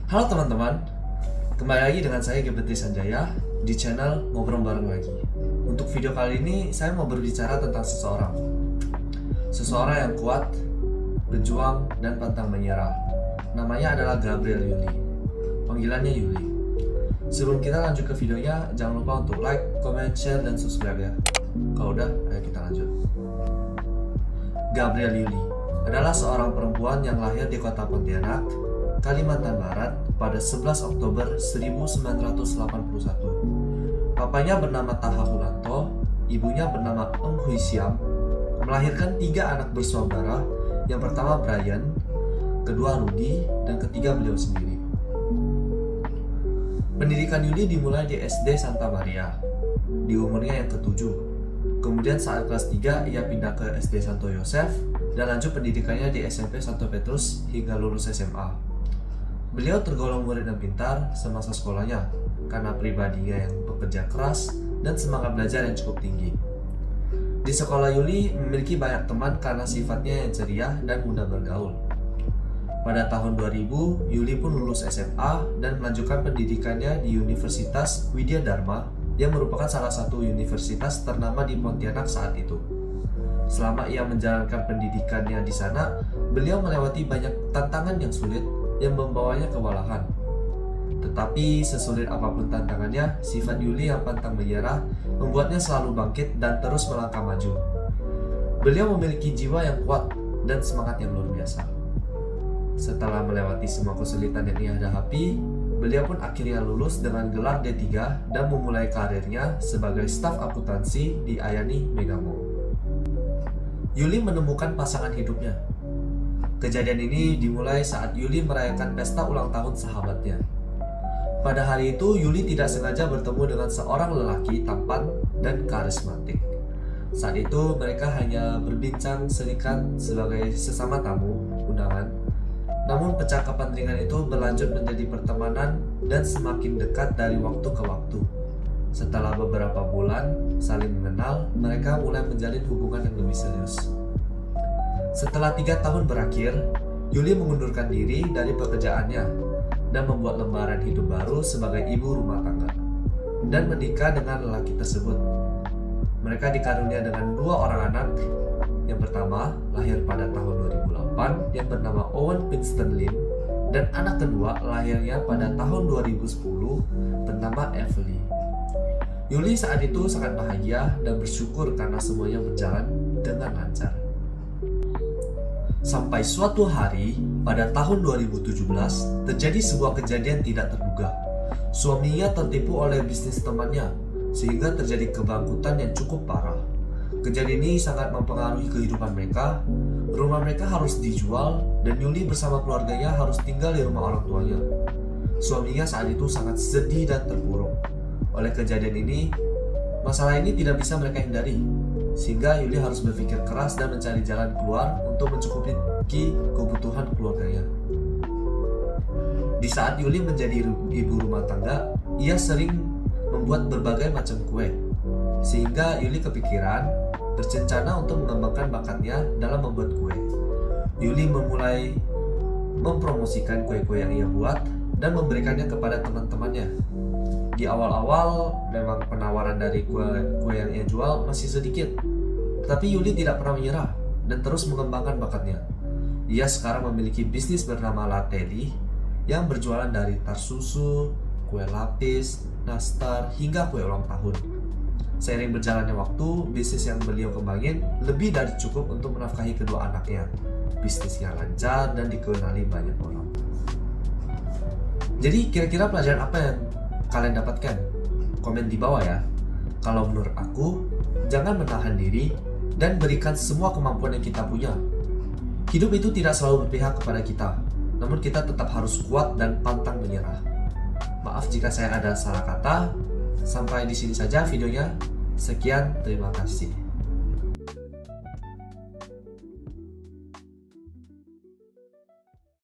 Halo teman-teman, kembali lagi dengan saya Gebeti Sanjaya di channel Ngobrol Bareng Lagi. Untuk video kali ini saya mau berbicara tentang seseorang yang kuat, berjuang, dan pantang menyerah. Namanya adalah Gabriel Yuli, panggilannya Yuli. Sebelum kita lanjut ke videonya, jangan lupa untuk like, comment, share, dan subscribe ya. Kalau udah, ayo kita lanjut. Gabriel Yuli adalah seorang perempuan yang lahir di kota Pontianak, Kalimantan Barat pada 11 Oktober 1981. Papanya bernama Taha Hunanto, ibunya bernama Eng Hui Siam, melahirkan 3 anak bersaudara, yang pertama Brian, kedua Rudy, dan ketiga beliau sendiri. Pendidikan Yuli dimulai di SD Santa Maria, di umurnya yang ke-7. Kemudian saat kelas 3 ia pindah ke SD Santo Yosef dan lanjut pendidikannya di SMP Santo Petrus hingga lulus SMA. Beliau tergolong murid yang pintar semasa sekolahnya karena pribadinya yang bekerja keras dan semangat belajar yang cukup tinggi. Di sekolah Yuli memiliki banyak teman karena sifatnya yang ceria dan mudah bergaul. Pada tahun 2000, Yuli pun lulus SMA dan melanjutkan pendidikannya di Universitas Widya Dharma yang merupakan salah satu universitas ternama di Pontianak saat itu. Selama ia menjalankan pendidikannya di sana, beliau melewati banyak tantangan yang sulit yang membawanya kewalahan. Tetapi sesulit apapun tantangannya, sifat Yuli yang pantang menyerah membuatnya selalu bangkit dan terus melangkah maju. Beliau memiliki jiwa yang kuat dan semangat yang luar biasa. Setelah melewati semua kesulitan yang ia hadapi, beliau pun akhirnya lulus dengan gelar D3 dan memulai karirnya sebagai staf akuntansi di Ayani Megamo. Yuli menemukan pasangan hidupnya. Kejadian ini dimulai saat Yuli merayakan pesta ulang tahun sahabatnya. Pada hari itu, Yuli tidak sengaja bertemu dengan seorang lelaki tampan dan karismatik. Saat itu, mereka hanya berbincang singkat sebagai sesama tamu undangan. Namun, percakapan ringan itu berlanjut menjadi pertemanan dan semakin dekat dari waktu ke waktu. Setelah beberapa bulan saling mengenal, mereka mulai menjalin hubungan yang lebih serius. Setelah 3 tahun berakhir, Yuli mengundurkan diri dari pekerjaannya dan membuat lembaran hidup baru sebagai ibu rumah tangga dan menikah dengan lelaki tersebut. Mereka dikarunia dengan 2 orang anak. Yang pertama lahir pada tahun 2008 yang bernama Owen Winston Lim, dan anak kedua lahirnya pada tahun 2010 bernama Evelyn. Yuli saat itu sangat bahagia dan bersyukur karena semuanya berjalan dengan lancar. Sampai suatu hari, pada tahun 2017, terjadi sebuah kejadian tidak terduga. Suaminya tertipu oleh bisnis temannya, sehingga terjadi kebangkrutan yang cukup parah. Kejadian ini sangat mempengaruhi kehidupan mereka. Rumah mereka harus dijual, dan Yuli bersama keluarganya harus tinggal di rumah orang tuanya. Suaminya saat itu sangat sedih dan terpuruk. Oleh kejadian ini, masalah ini tidak bisa mereka hindari, sehingga Yuli harus berpikir keras dan mencari jalan keluar untuk mencukupi kebutuhan keluarganya. Di saat Yuli menjadi ibu rumah tangga, ia sering membuat berbagai macam kue, sehingga Yuli kepikiran berencana untuk mengembangkan bakatnya dalam membuat kue. Yuli memulai mempromosikan kue-kue yang ia buat dan memberikannya kepada teman-temannya. Di awal-awal memang penawaran dari kue yang ia jual masih sedikit, tapi Yuli tidak pernah menyerah dan terus mengembangkan bakatnya. Ia sekarang memiliki bisnis bernama Lateli yang berjualan dari tar susu, kue lapis, nastar, hingga kue ulang tahun. Seiring berjalannya waktu, bisnis yang beliau kembangin lebih dari cukup untuk menafkahi kedua anaknya. Bisnisnya lancar dan dikenali banyak orang. Jadi kira-kira pelajaran apa yang kalian dapatkan? Komen di bawah ya. Kalau menurut aku, jangan menahan diri dan berikan semua kemampuan yang kita punya. Hidup itu tidak selalu berpihak kepada kita, namun kita tetap harus kuat dan pantang menyerah. Maaf jika saya ada salah kata. Sampai di sini saja videonya. Sekian, terima kasih.